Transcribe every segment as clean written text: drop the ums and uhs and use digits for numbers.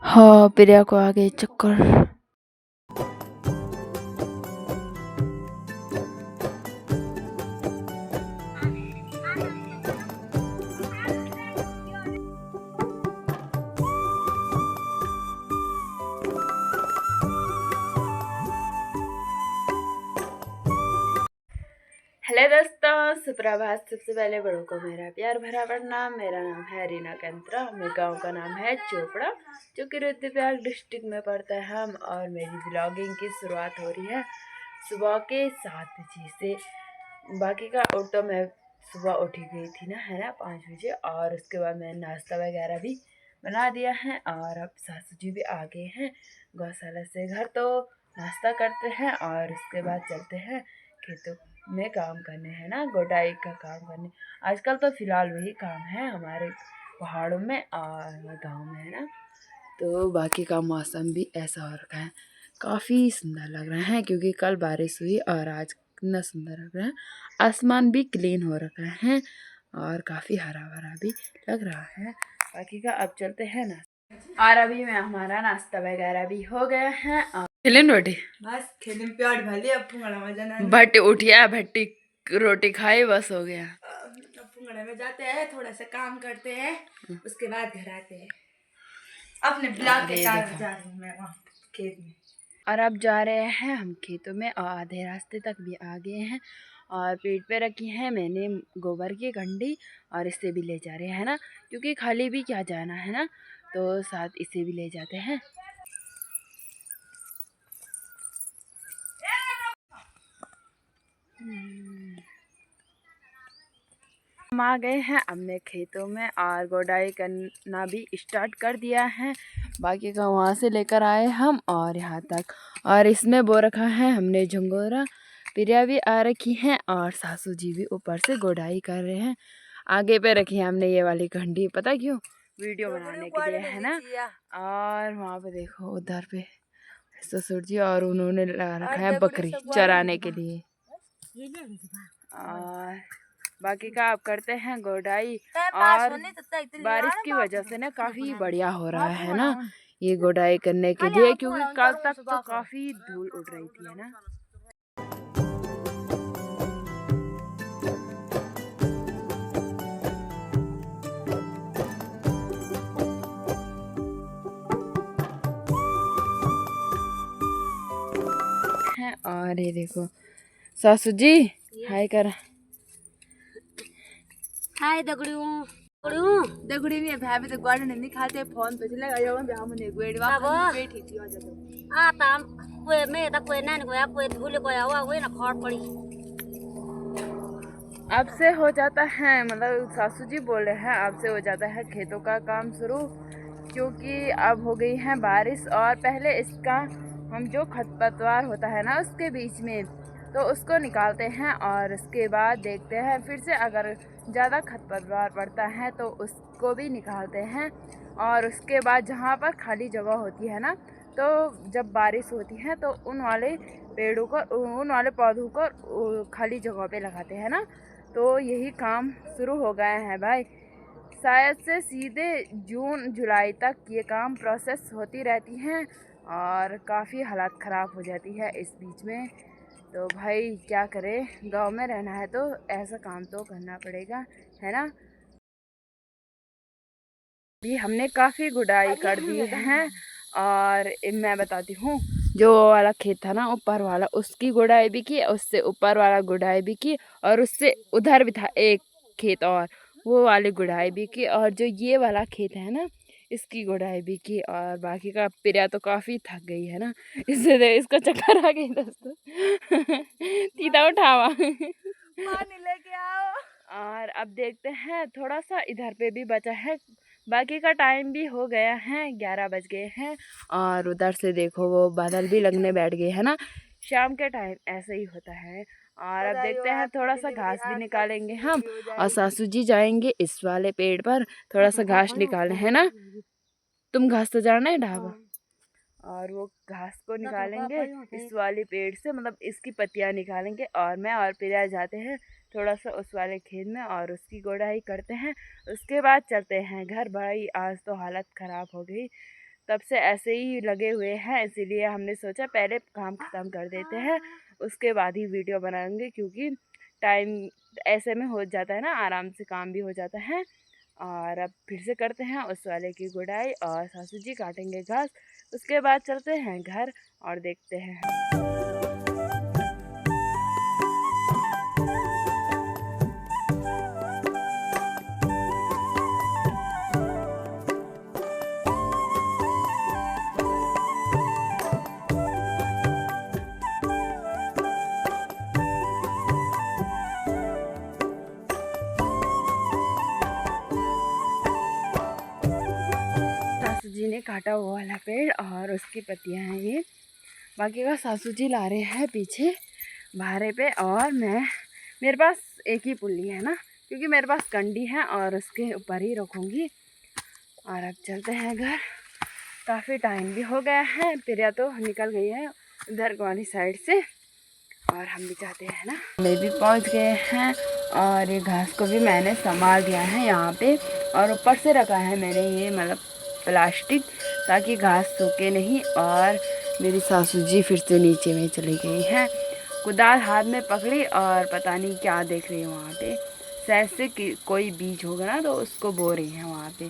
हाँ, प्रिया को आ गए चक्कर। हेलो दोस्तों, सुप्रभात। सबसे पहले बड़ों को मेरा प्यार भरा प्रणाम। मेरा नाम है रीना कंत्रा। मेरे गांव का नाम है चोपड़ा, जो कि रुद्रप्रयाग डिस्ट्रिक्ट में पड़ता है। हम और मेरी ब्लॉगिंग की शुरुआत हो रही है सुबह के 7 बजे से। बाकी का और तो मैं सुबह उठी गई थी ना, है ना, 5 बजे। और उसके बाद मैंने नाश्ता वगैरह भी बना दिया है। और अब सासू जी भी आ गए हैं गौशाला से घर, तो नाश्ता करते हैं और उसके बाद चलते हैं खेतों में काम करने, है ना, गोटाई का काम करने। आजकल तो फिलहाल वही काम है हमारे पहाड़ों में और गांव में, है ना। तो बाकी का मौसम भी ऐसा हो रखा है, काफ़ी सुंदर लग रहा है क्योंकि कल बारिश हुई और आज कितना सुंदर लग रहा है। आसमान भी क्लीन हो रखा है और काफ़ी हरा भरा भी लग रहा है। बाकी का अब चलते हैं ना। और अभी में हमारा नाश्ता वगैरह भी हो गया है। खेलिन रोटी बस खेलिन प्याट भले अपुंगड़ा में जाना भट्टी उठिया, भट्टी रोटी खाई, बस हो गया। अपुंगड़ा में जाते हैं, थोड़ा सा काम करते हैं, उसके बाद घर आते हैं। अपने ब्लॉक के कारण जा रही हूँ मैं वहाँ खेत में। और अब जा रहे हैं हम खेतों में और आधे रास्ते तक भी आ गए हैं। और पेट पे रखी है मैंने गोबर की कंडी और इसे भी ले जा रहे हैं ना, क्योंकि खाली भी क्या जाना है ना, तो साथ इसे भी ले जाते हैं। हम आ गए हैं अपने खेतों में और गोडाई करना भी स्टार्ट कर दिया है। बाकी का वहाँ से लेकर आए हम और यहाँ तक। और इसमें बो रखा है हमने झंगोरा। प्रिया भी आ रखी हैं और सासू जी भी ऊपर से गोडाई कर रहे हैं। आगे पे रखी है हमने ये वाली घंटी, पता क्यों? वीडियो बनाने के लिए, है ना। और वहाँ पे देखो उधर पे ससुर जी, और उन्होंने लगा रखा है बकरी चराने के लिए। और बाकी का आप करते हैं गोडाई। और बारिश की वजह से ना काफ़ी बढ़िया हो रहा है ना ये गोडाई करने के लिए, क्योंकि कल तक तो काफ़ी धूल उड़ रही थी, है ना। और ये देखो सासू जी हाय कर। हाय दगड़ियों दगड़ी ने भाभी तो गार्डन नहीं खाते फोन पे चले गयो में हम ने गोड़वा बैठी थी आ जातो आ ताम कोई में ता कोई ना कोई कोई धूल कोई आवा कोई ना खड़ पड़ी। अब से हो जाता है, मतलब सासू जी बोल रहे हैं अब से हो जाता है खेतों का काम शुरू, क्योंकि अब हो गई है बारिश। और पहले इसका हम जो खरपतवार होता है ना उसके बीच में, तो उसको निकालते हैं और उसके बाद देखते हैं फिर से अगर ज़्यादा खरपतवार पड़ता है तो उसको भी निकालते हैं। और उसके बाद जहाँ पर खाली जगह होती है ना, तो जब बारिश होती है तो उन वाले पेड़ों को, उन वाले पौधों को खाली जगह पे लगाते हैं ना। तो यही काम शुरू हो गए हैं भाई। शायद से सीधे जून जुलाई तक ये काम प्रोसेस होती रहती हैं और काफ़ी हालत ख़राब हो जाती है इस बीच में। तो भाई क्या करें, गांव में रहना है तो ऐसा काम तो करना पड़ेगा, है ना। भी हमने काफ़ी गुडाई कर दी है। और मैं बताती हूँ, जो वाला खेत था ना ऊपर वाला, उसकी गुडाई भी की, उससे ऊपर वाला गुडाई भी की, और उससे उधर भी था एक खेत और वो वाली गुडाई भी की, और जो ये वाला खेत है ना इसकी गुडाई भी की। और बाकी का प्रिया तो काफ़ी थक गई है ना, इससे इसको चक्कर आ गई दोस्तों। तीता उठावा। पानी लेके आओ। और अब देखते हैं, थोड़ा सा इधर पे भी बचा है। बाकी का टाइम भी हो गया है, 11 बज गए हैं। और उधर से देखो वो बादल भी लगने बैठ गए है ना, शाम के टाइम ऐसे ही होता है। और अब देखते हैं, थोड़ा सा घास भी निकालेंगे हम, और सासू जी जाएंगे इस वाले पेड़ पर थोड़ा सा घास निकालने, है ना। तुम घास तो जाना है ढाबा, और वो घास को निकालेंगे इस वाले पेड़ से, मतलब इसकी पत्तियां निकालेंगे। और मैं और प्रिया जाते हैं थोड़ा सा उस वाले खेत में और उसकी गोड़ाई करते हैं। उसके बाद चलते हैं घर। भाई आज तो हालत ख़राब हो गई, तब से ऐसे ही लगे हुए हैं, इसीलिए हमने सोचा पहले काम ख़त्म कर देते हैं, उसके बाद ही वीडियो बनाएंगे, क्योंकि टाइम ऐसे में हो जाता है ना, आराम से काम भी हो जाता है। और अब फिर से करते हैं उस वाले की गुड़ाई, और सासू जी काटेंगे घास, उसके बाद चलते हैं घर और देखते हैं। सासू जी ने काटा वो वाला पेड़ और उसकी पत्तियां हैं ये, बाकी का सासू जी ला रहे हैं पीछे बाहरे पे, और मेरे पास एक ही पुल्ली है ना, क्योंकि मेरे पास कंडी है और उसके ऊपर ही रखूँगी। और अब चलते हैं घर, काफ़ी टाइम भी हो गया है, प्रिया तो निकल गई है उधर वाली साइड से, और हम भी चाहते हैं ना, ले भी पहुंच गए हैं। और ये घास को भी मैंने संभाल दिया है यहाँ पे, और ऊपर से रखा है मैंने ये मतलब प्लास्टिक, ताकि घास सूखे नहीं। और मेरी सासू जी फिर से नीचे में चली गई हैं, कुदाल हाथ में पकड़ी और पता नहीं क्या देख रही है वहाँ पे, शायद से कि कोई बीज होगा ना, तो उसको बो रही है वहाँ पे।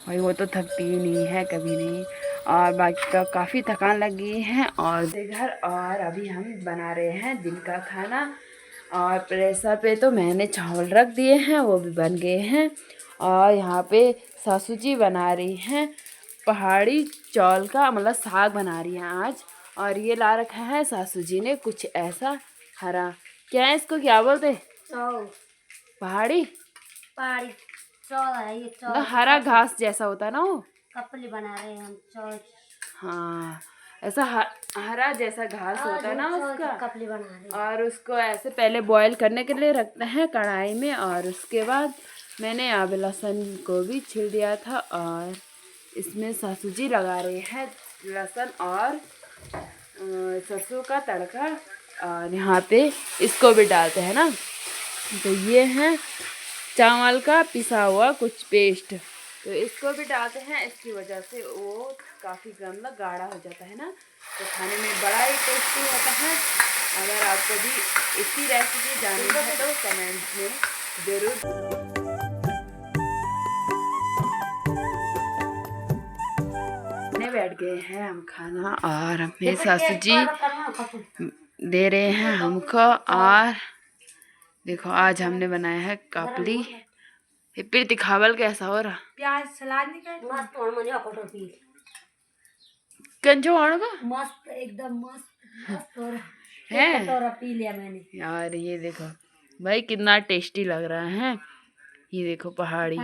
भाई वो तो थकती ही नहीं है कभी नहीं, और बाकी का काफ़ी थकान लग गई है। और घर, और अभी हम बना रहे हैं दिन का खाना, और प्रेशर पे तो मैंने चावल रख दिए हैं, वो भी बन गए हैं। और यहाँ पे सासू जी बना रही हैं पहाड़ी चौल का मतलब साग बना रही हैं आज, और ये ला रखा है सासू जी ने कुछ ऐसा हरा, क्या है इसको क्या बोलते हैं? चौल। पहाड़ी पहाड़ी चौल है ये, चौल मतलब हरा घास जैसा होता है ना वो, कपली बना रहे हैं हम चौल। हाँ ऐसा हरा जैसा घास होता है ना उसका, कपली बना रहे हैं। और उसको ऐसे पहले बॉईल करने के लिए रखते हैं कढ़ाई में, और उसके बाद मैंने यहाँ पे लहसुन को भी छिल दिया था, और इसमें सासू जी लगा रहे हैं लहसुन और सरसों का तड़का, और यहाँ पे इसको भी डालते हैं ना। तो ये है चावल का पिसा हुआ कुछ पेस्ट, तो इसको भी डालते हैं, इसकी वजह से वो काफ़ी मतलब गाढ़ा हो जाता है ना, तो खाने में बड़ा ही टेस्टी होता है। अगर आपको भी इसकी रेसिपी जाननी है तो कमेंट में ज़रूर। बैठ गए हैं हम खाना, और अपने सासू जी दे रहे हैं हमको। और देखो आज हमने बनाया है कापली, फिर दिखावल कैसा हो रहा, प्याज सलाद निकाल मस्त और मने अकोटो पी कंजो आने का मस्त एकदम मस्त और है कटोरा पी लिया मैंने यार। ये देखो भाई कितना टेस्टी लग रहा है, ये देखो पहाड़ी।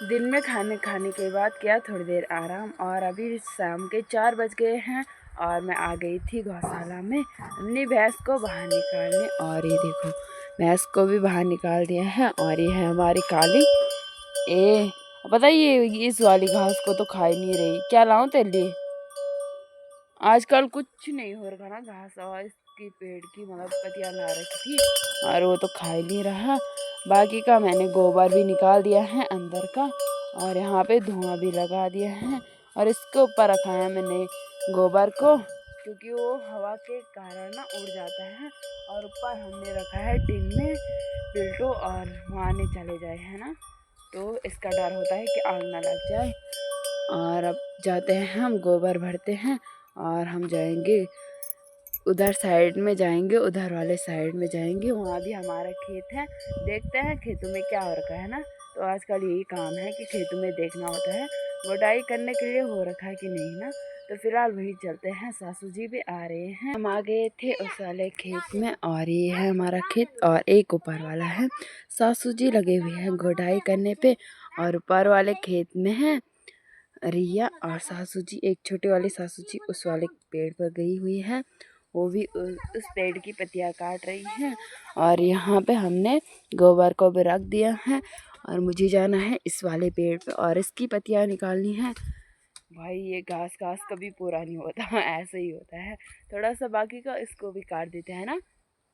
दिन में खाने के बाद किया थोड़ी देर आराम, और अभी शाम के 4 बज गए हैं, और मैं आ गई थी गौशाला में अपनी भैंस को बाहर निकालने। और ये देखो भैंस को भी बाहर निकाल दिया है, और ये है हमारी काली। पता ये इस वाली घास को तो खा ही नहीं रही, क्या लाऊं तेरे लिए? आजकल कुछ नहीं हो रहा ना घास, और इसकी पेड़ की मतलब पत्तियाँ ला रखी थी, और वो तो खा ही नहीं रहा। बाकी का मैंने गोबर भी निकाल दिया है अंदर का, और यहाँ पे धुआं भी लगा दिया है, और इसके ऊपर रखा है मैंने गोबर को, क्योंकि वो हवा के कारण ना उड़ जाता है। और ऊपर हमने रखा है टिन में पिल्टो, और वहाँ नहीं चले जाए है ना, तो इसका डर होता है कि आग ना लग जाए। और अब जाते हैं हम गोबर भरते हैं, और हम जाएंगे उधर साइड में जाएंगे, उधर वाले साइड में जाएंगे, वहाँ भी हमारा खेत है, देखते हैं खेतों में क्या हो रखा है ना। तो आजकल यही काम है कि खेतों में देखना होता है गुडाई करने के लिए हो रखा है कि नहीं ना। तो फिलहाल वही चलते हैं, सासू जी भी आ रहे हैं। हम आ गए थे उस वाले खेत में, और ये है हमारा खेत, और एक ऊपर वाला है। सासू जी लगे हुए हैं गुडाई करने पे, और ऊपर वाले खेत में है रिया और सासू जी। एक छोटे वाली सासू जी उस वाले पेड़ पर गई हुई है, वो भी उस पेड़ की पत्तियां काट रही हैं। और यहाँ पे हमने गोबर को भी रख दिया है, और मुझे जाना है इस वाले पेड़ पे और इसकी पत्तियां निकालनी है। भाई ये घास कभी पूरा नहीं होता ऐसे ही होता है, थोड़ा सा बाकी का इसको भी काट देते हैं ना,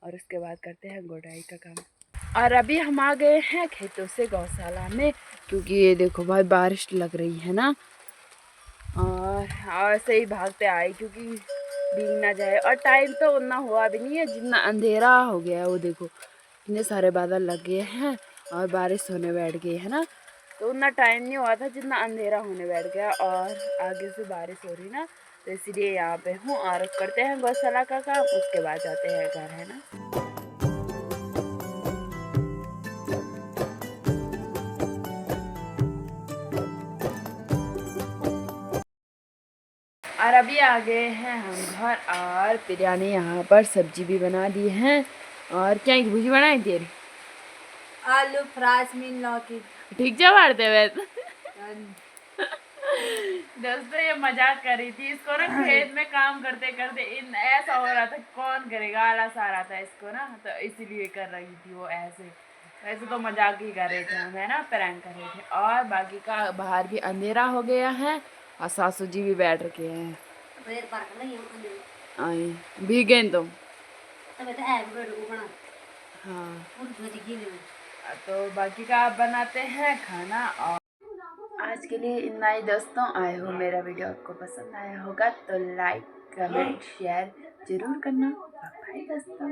और उसके बाद करते हैं गोडाई का काम। और अभी हम आ गए हैं खेतों से गौशाला में, क्योंकि ये देखो भाई बारिश लग रही है ना, और ऐसे ही भागते आए क्योंकि भीग ना जाए। और टाइम तो उतना हुआ भी नहीं है जितना अंधेरा हो गया है। वो देखो इतने सारे बादल लग गए हैं और बारिश होने बैठ गई है ना, तो उतना टाइम नहीं हुआ था जितना अंधेरा होने बैठ गया। और आगे से बारिश हो रही ना, तो इसीलिए यहाँ पे हूँ और करते हैं गौशाला का काम, उसके बाद जाते हैं घर, है ना। और अभी आ गए हैं हम घर और बिरयानी यहाँ पर सब्जी भी बना दी है। और क्या की भुजी बनाई तेरी? आलू फ्राइज मीन लौकी। ठीक जा मारते वैसे। दोस्तों ये मजाक कर रही थी, इसको ना खेत में काम करते करते इन ऐसा हो रहा था कौन करेगा, आलस आ रहा था इसको ना, तो इसीलिए कर रही थी वो ऐसे। वैसे तो मजाक ही कर रहे थे हम, है ना, प्रैंक कर रहे थे। और बाकी का बाहर भी अंधेरा हो गया है और सासू जी भी बैठ रखे हैं। आई भीगे तुम? हाँ, तो बाकी का आप बनाते हैं खाना। और आज के लिए इतना ही दोस्तों। आए हो मेरा वीडियो आपको पसंद आया होगा तो लाइक कमेंट शेयर जरूर करना। बाय दोस्तों।